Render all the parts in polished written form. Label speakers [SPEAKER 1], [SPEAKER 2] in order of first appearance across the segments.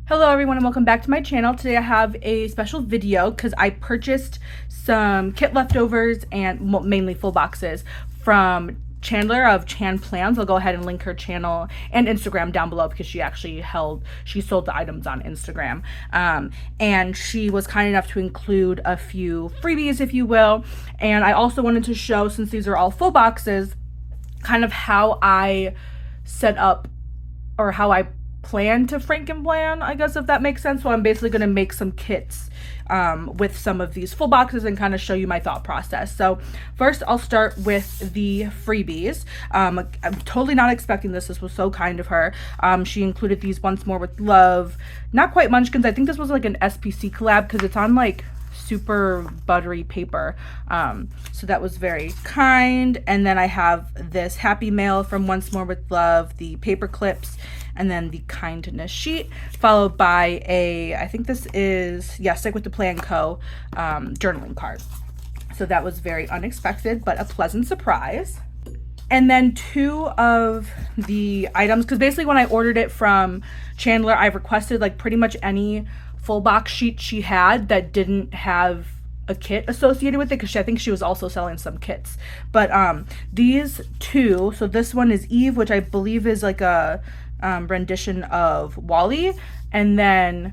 [SPEAKER 1] Hello everyone and welcome back to my channel. Today I have a special video because I purchased some kit leftovers and mainly full boxes from Chandler of ChanPlans. I'll go ahead and link her channel and Instagram down below because she sold the items on Instagram. And she was kind enough to include a few freebies, if you will. And I also wanted to show, since these are all full boxes, kind of how I set up or how I plan to Franken-plan, I guess, if that makes sense. So I'm basically going to make some kits with some of these full boxes and kind of show you my thought process. So first I'll start with the freebies. I'm totally not expecting this. This was so kind of her. She included these Once More with Love, not quite munchkins. I think this was like an SPC collab because it's on like super buttery paper, so that was very kind. And then I have this Happy Mail from Once More with Love, the paper clips, and then the kindness sheet, followed by I think this is, yeah, Stick with the Plan Co. Journaling card. So that was very unexpected, but a pleasant surprise. And then two of the items, because basically when I ordered it from Chandler, I requested like pretty much any full box sheet she had that didn't have a kit associated with it, because I think she was also selling some kits. But these two, so this one is Eve, which I believe is like a rendition of Wally, and then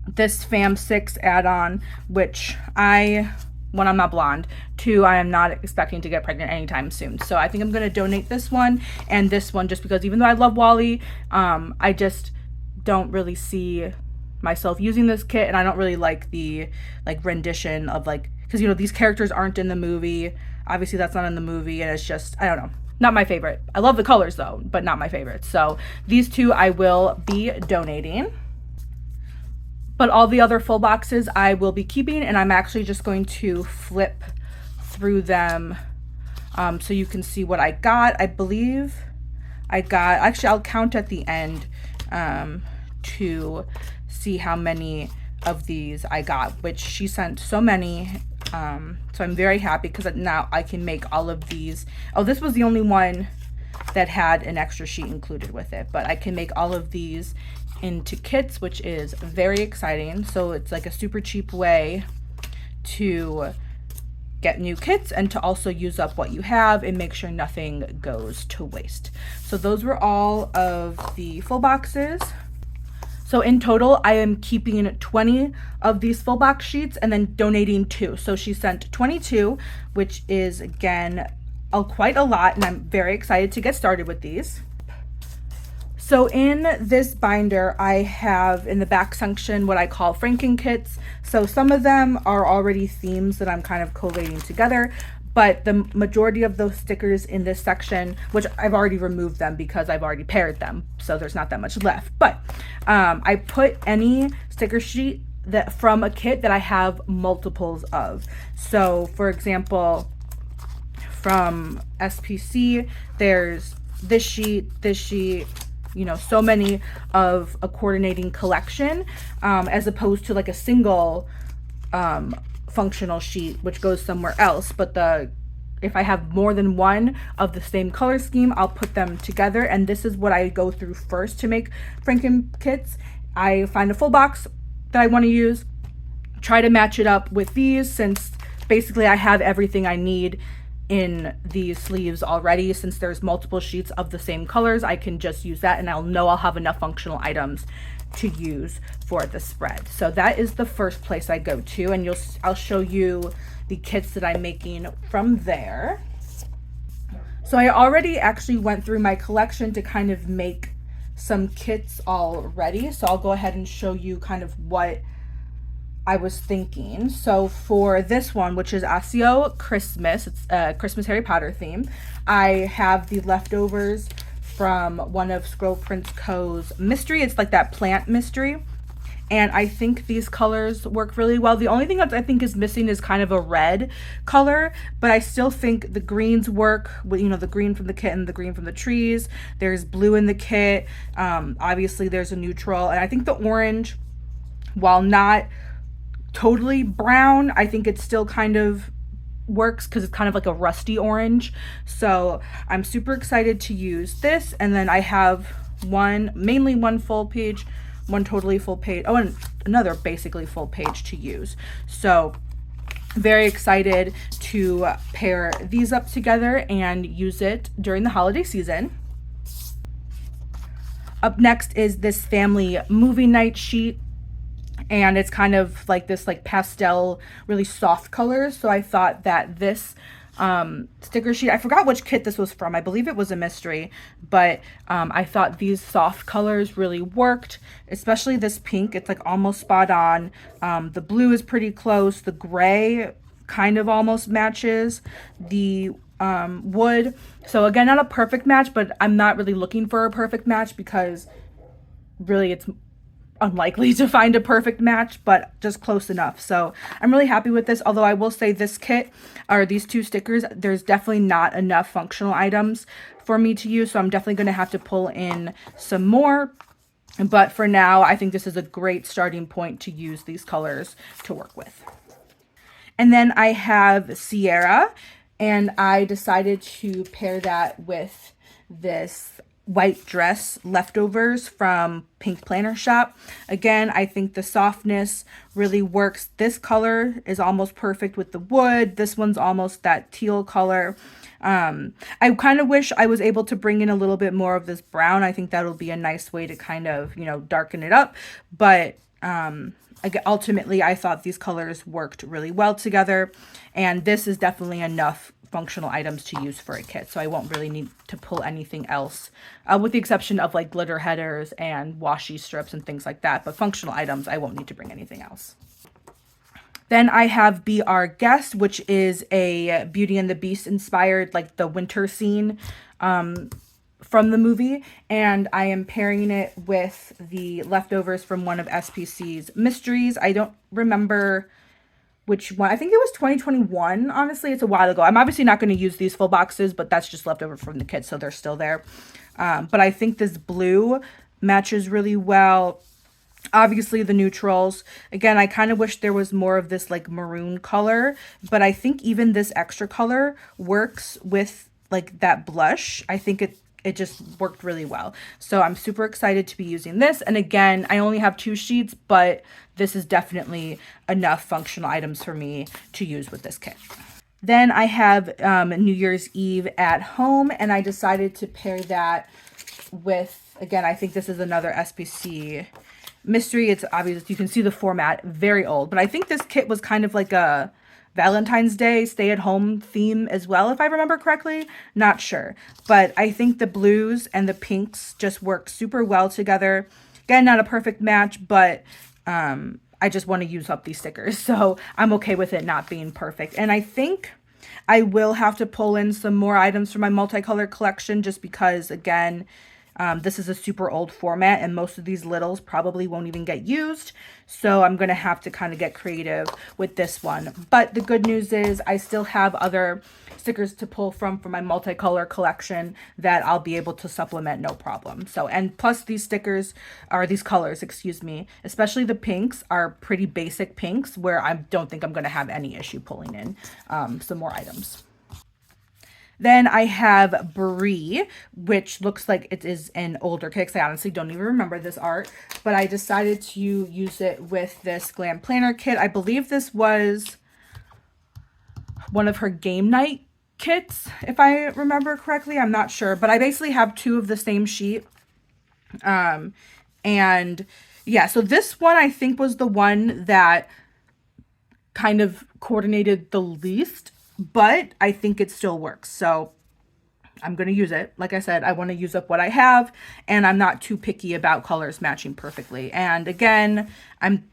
[SPEAKER 1] this Fam 6 add-on, which one, I'm not blonde, two, I am not expecting to get pregnant anytime soon. So I think I'm going to donate this one and this one, just because even though I love Wally, I just don't really see myself using this kit, and I don't really like the rendition of because these characters aren't in the movie. Obviously that's not in the movie, and it's just, I don't know, not my favorite. I love the colors though, but not my favorite. So these two I will be donating, but all the other full boxes I will be keeping, and I'm actually just going to flip through them so you can see what I got. I believe I got, actually I'll count at the end to see how many of these I got, which she sent so many. So I'm very happy because now I can make all of these. Oh, this was the only one that had an extra sheet included with it, but I can make all of these into kits, which is very exciting. So it's like a super cheap way to get new kits and to also use up what you have and make sure nothing goes to waste. So those were all of the full boxes. So in total, I am keeping 20 of these full box sheets and then donating 2. So she sent 22, which is, again, quite a lot, and I'm very excited to get started with these. So in this binder, I have in the back section what I call Franken-kits. So some of them are already themes that I'm kind of collating together, but the majority of those stickers in this section, which I've already removed them because I've already paired them, so there's not that much left. But I put any sticker sheet from a kit that I have multiples of. So for example, from SPC, there's this sheet, so many of a coordinating collection, as opposed to like a single functional sheet which goes somewhere else. But if I have more than one of the same color scheme, I'll put them together, and this is what I go through first to make Franken-kits. I find a full box that I want to use, try to match it up with these, since basically I have everything I need in these sleeves already. Since there's multiple sheets of the same colors, I can just use that, and I'll know I'll have enough functional items to use for the spread. So that is the first place I go to, and I'll show you the kits that I'm making from there. So I already actually went through my collection to kind of make some kits already, so I'll go ahead and show you kind of what I was thinking. So for this one, which is Asio Christmas, it's a Christmas Harry Potter theme, I have the leftovers from one of Scroll Prince Co.'s mystery. It's like that plant mystery, and I think these colors work really well. The only thing that I think is missing is kind of a red color, but I still think the greens work with, the green from the kit and the green from the trees. There's blue in the kit, obviously there's a neutral, and I think the orange, while not totally brown, I think it still kind of works because it's kind of like a rusty orange. So I'm super excited to use this. And then I have mainly one full page, one totally full page, oh, and another basically full page to use. So very excited to pair these up together and use it during the holiday season. Up next is this family movie night sheet, and it's kind of like this like pastel, really soft colors. So I thought that this sticker sheet, I forgot which kit this was from, I believe it was a mystery, but I thought these soft colors really worked, especially this pink. It's like almost spot on. The blue is pretty close. The gray kind of almost matches the wood. So again, not a perfect match, but I'm not really looking for a perfect match because really it's unlikely to find a perfect match, but just close enough. So I'm really happy with this, although I will say this kit, or these two stickers, there's definitely not enough functional items for me to use, so I'm definitely going to have to pull in some more. But for now, I think this is a great starting point to use these colors to work with. And then I have Sierra, and I decided to pair that with this white dress leftovers from Pink Planner Shop. Again, I think the softness really works. This color is almost perfect with the wood. This one's almost that teal color. I kind of wish I was able to bring in a little bit more of this brown. I think that'll be a nice way to kind of, you know, darken it up. But ultimately, I thought these colors worked really well together. And this is definitely enough functional items to use for a kit, so I won't really need to pull anything else, with the exception of like glitter headers and washi strips and things like that. But functional items, I won't need to bring anything else. Then I have Be Our Guest, which is a Beauty and the Beast inspired, like the winter scene from the movie, and I am pairing it with the leftovers from one of SPC's mysteries. I don't remember which one. I think it was 2021. Honestly, it's a while ago. I'm obviously not going to use these full boxes, but that's just leftover from the kit, so they're still there. But I think this blue matches really well. Obviously the neutrals. Again, I kind of wish there was more of this like maroon color, but I think even this extra color works with like that blush. I think it just worked really well. So I'm super excited to be using this. And again, I only have 2 sheets, but this is definitely enough functional items for me to use with this kit. Then I have New Year's Eve at Home, and I decided to pair that with, again, I think this is another SPC mystery. It's obvious, you can see the format, very old, but I think this kit was kind of like a Valentine's Day stay-at-home theme as well, if I remember correctly. Not sure, but I think the blues and the pinks just work super well together. Again, not a perfect match, but I just want to use up these stickers, so I'm okay with it not being perfect. And I think I will have to pull in some more items from my multicolor collection, just because, again, this is a super old format and most of these littles probably won't even get used. So I'm going to have to kind of get creative with this one. But the good news is I still have other stickers to pull from for my multicolor collection that I'll be able to supplement no problem. So, and plus these stickers, or these colors, excuse me, especially the pinks, are pretty basic pinks where I don't think I'm going to have any issue pulling in some more items. Then I have Brie, which looks like it is an older kit. I honestly don't even remember this art, but I decided to use it with this Glam Planner kit. I believe this was one of her game night kits, if I remember correctly. I'm not sure, but I basically have 2 of the same sheet. And yeah, so this one I think was the one that kind of coordinated the least, but I think it still works. So I'm going to use it. Like I said, I want to use up what I have, and I'm not too picky about colors matching perfectly. And again, I'm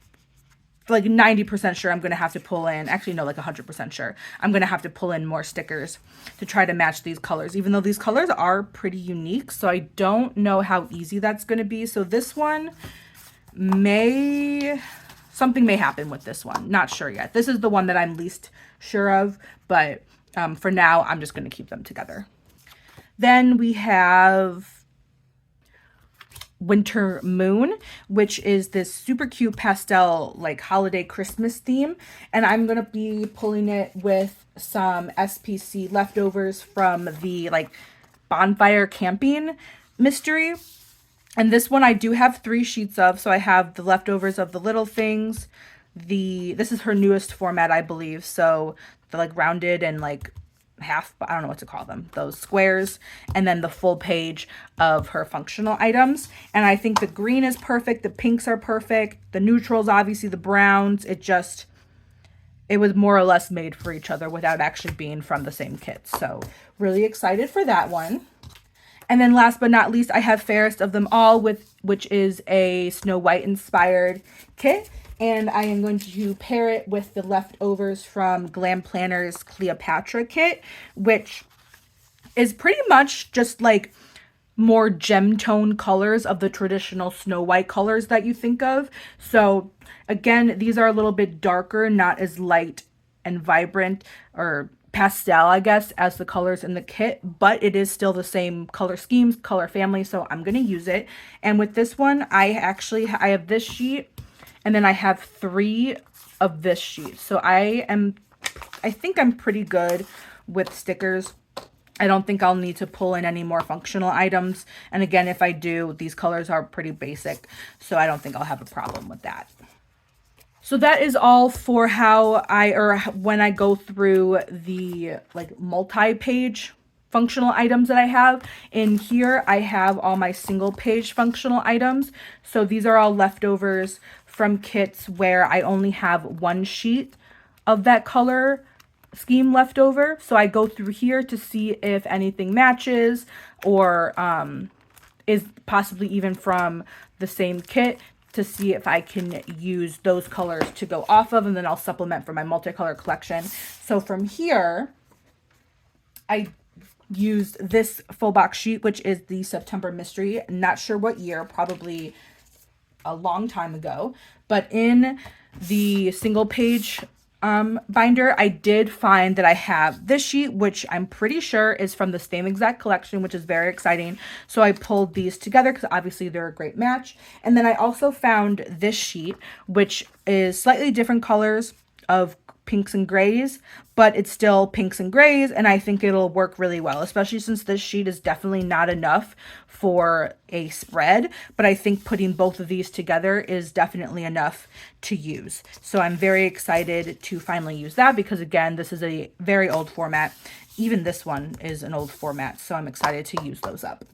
[SPEAKER 1] like 90% sure I'm going to have to pull in, actually no, like 100% sure, I'm going to have to pull in more stickers to try to match these colors, even though these colors are pretty unique. So I don't know how easy that's going to be. So this one something may happen with this one. Not sure yet. This is the one that I'm least sure of, but for now, I'm just going to keep them together. Then we have Winter Moon, which is this super cute pastel, like holiday Christmas theme. And I'm going to be pulling it with some SPC leftovers from the like bonfire camping mystery. And this one I do have 3 sheets of. So I have the leftovers of the little things. This is her newest format, I believe. So the like rounded and like half, I don't know what to call them, those squares, and then the full page of her functional items. And I think the green is perfect. The pinks are perfect. The neutrals, obviously the browns, it was more or less made for each other without actually being from the same kit. So really excited for that one. And then last but not least, I have Fairest of Them All, which is a Snow White inspired kit. And I am going to pair it with the leftovers from Glam Planner's Cleopatra kit, which is pretty much just like more gem tone colors of the traditional Snow White colors that you think of. So again, these are a little bit darker, not as light and vibrant or pastel, I guess, as the colors in the kit, but it is still the same color schemes, color family, so I'm going to use it. And with this one, I have this sheet, and then I have 3 of this sheet. So I think I'm pretty good with stickers. I don't think I'll need to pull in any more functional items. And again, if I do, these colors are pretty basic, so I don't think I'll have a problem with that. So that is all for when I go through the like multi-page functional items that I have. In here, I have all my single page functional items. So these are all leftovers from kits where I only have 1 sheet of that color scheme left over. So I go through here to see if anything matches or is possibly even from the same kit, to see if I can use those colors to go off of, and then I'll supplement for my multicolor collection. So from here, I used this full box sheet, which is the September Mystery. Not sure what year, probably a long time ago. But in the single page binder, I did find that I have this sheet, which I'm pretty sure is from the same exact collection, which is very exciting. So I pulled these together because obviously they're a great match. And then I also found this sheet, which is slightly different colors of pinks and grays, but it's still pinks and grays, and I think it'll work really well, especially since this sheet is definitely not enough for a spread, but I think putting both of these together is definitely enough to use. So I'm very excited to finally use that, because again, this is a very old format. Even this one is an old format, so I'm excited to use those up.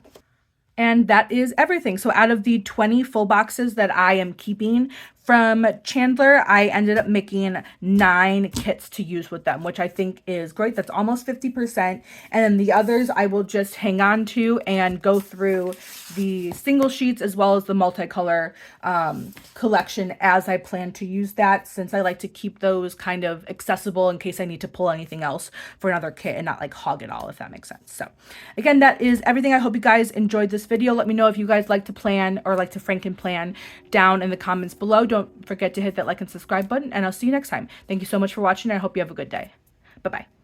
[SPEAKER 1] And that is everything. So out of the 20 full boxes that I am keeping from Chandler, I ended up making 9 kits to use with them, which I think is great. That's almost 50%. And then the others I will just hang on to and go through the single sheets as well as the multicolor collection as I plan to use that, since I like to keep those kind of accessible in case I need to pull anything else for another kit and not like hog it all, if that makes sense. So again, that is everything. I hope you guys enjoyed this video. Let me know if you guys like to plan or like to Franken plan down in the comments below. Don't forget to hit that like and subscribe button, and I'll see you next time. Thank you so much for watching, and I hope you have a good day. Bye-bye.